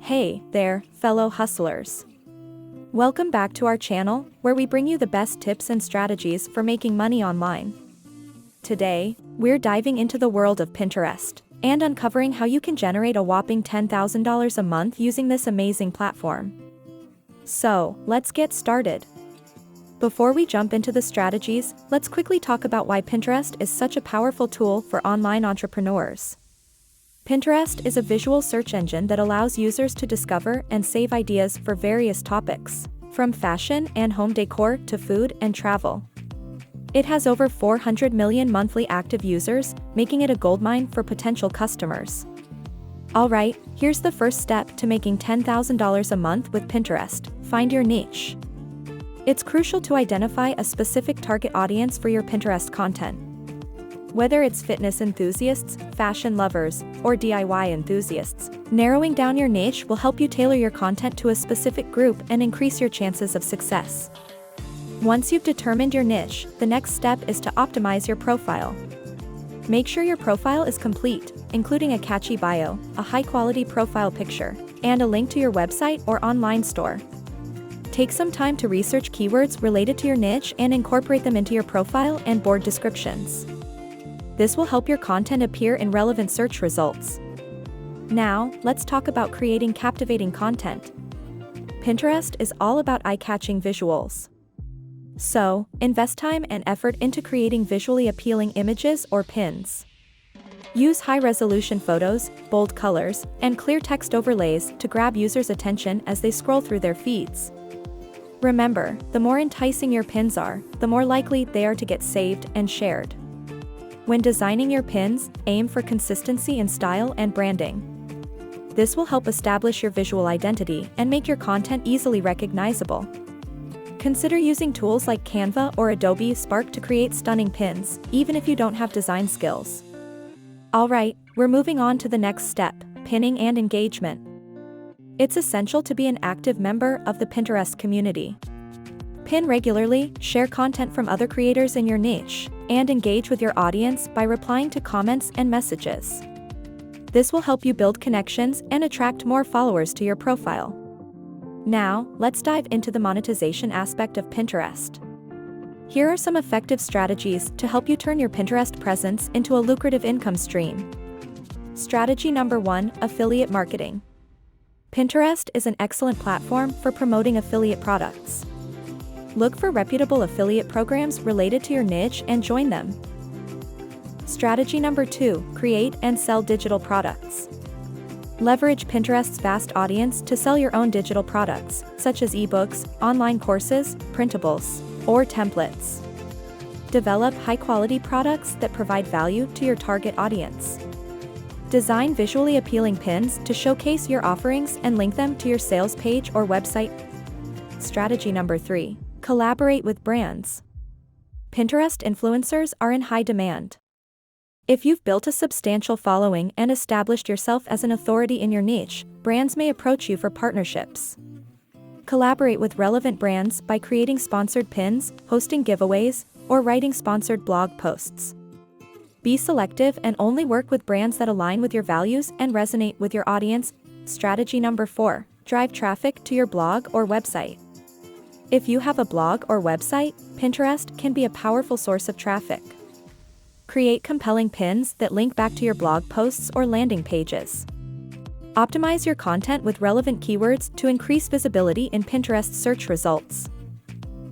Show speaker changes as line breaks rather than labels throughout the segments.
Hey there, fellow hustlers. Welcome back to our channel, where we bring you the best tips and strategies for making money online. Today, we're diving into the world of Pinterest and uncovering how you can generate a whopping $10,000 a month using this amazing platform. So, let's get started. Before we jump into the strategies, let's quickly talk about why Pinterest is such a powerful tool for online entrepreneurs. Pinterest is a visual search engine that allows users to discover and save ideas for various topics, from fashion and home decor to food and travel. It has over 400 million monthly active users, making it a goldmine for potential customers. Alright, here's the first step to making $10,000 a month with Pinterest: find your niche. It's crucial to identify a specific target audience for your Pinterest content. Whether it's fitness enthusiasts, fashion lovers, or DIY enthusiasts, narrowing down your niche will help you tailor your content to a specific group and increase your chances of success. Once you've determined your niche, the next step is to optimize your profile. Make sure your profile is complete, including a catchy bio, a high-quality profile picture, and a link to your website or online store. Take some time to research keywords related to your niche and incorporate them into your profile and board descriptions. This will help your content appear in relevant search results. Now, let's talk about creating captivating content. Pinterest is all about eye-catching visuals. So, invest time and effort into creating visually appealing images or pins. Use high-resolution photos, bold colors, and clear text overlays to grab users' attention as they scroll through their feeds. Remember, the more enticing your pins are, the more likely they are to get saved and shared. When designing your pins, aim for consistency in style and branding. This will help establish your visual identity and make your content easily recognizable. Consider using tools like Canva or Adobe Spark to create stunning pins, even if you don't have design skills. Alright, we're moving on to the next step: pinning and engagement. It's essential to be an active member of the Pinterest community. Pin regularly, share content from other creators in your niche, and engage with your audience by replying to comments and messages. This will help you build connections and attract more followers to your profile. Now, let's dive into the monetization aspect of Pinterest. Here are some effective strategies to help you turn your Pinterest presence into a lucrative income stream. Strategy number 1: affiliate marketing. Pinterest is an excellent platform for promoting affiliate products. Look for reputable affiliate programs related to your niche and join them. Strategy number 2: create and sell digital products. Leverage Pinterest's vast audience to sell your own digital products, such as ebooks, online courses, printables, or templates. Develop high-quality products that provide value to your target audience. Design visually appealing pins to showcase your offerings and link them to your sales page or website. Strategy number 3: collaborate with brands. Pinterest influencers are in high demand. If you've built a substantial following and established yourself as an authority in your niche, brands may approach you for partnerships. Collaborate with relevant brands by creating sponsored pins, hosting giveaways, or writing sponsored blog posts. Be selective and only work with brands that align with your values and resonate with your audience. Strategy number 4: drive traffic to your blog or website. If you have a blog or website, Pinterest can be a powerful source of traffic. Create compelling pins that link back to your blog posts or landing pages. Optimize your content with relevant keywords to increase visibility in Pinterest search results.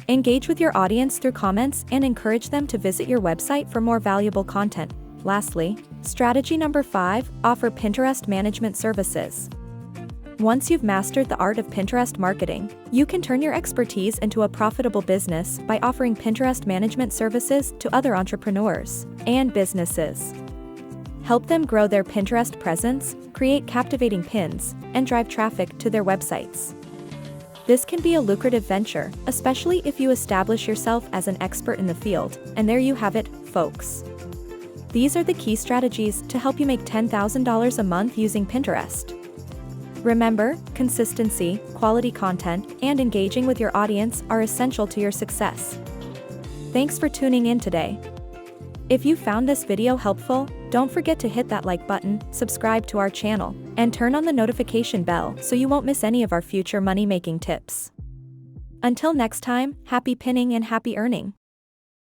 Engage with your audience through comments and encourage them to visit your website for more valuable content. Lastly, strategy number 5: offer Pinterest management services. Once you've mastered the art of Pinterest marketing, you can turn your expertise into a profitable business by offering Pinterest management services to other entrepreneurs and businesses. Help them grow their Pinterest presence, create captivating pins, and drive traffic to their websites. This can be a lucrative venture, especially if you establish yourself as an expert in the field. And there you have it, folks. These are the key strategies to help you make $10,000 a month using Pinterest. Remember, consistency, quality content, and engaging with your audience are essential to your success. Thanks for tuning in today. If you found this video helpful, Don't forget to hit that like button, subscribe to our channel, and turn on the notification bell so you won't miss any of our future money-making tips. Until next time, happy pinning and happy earning.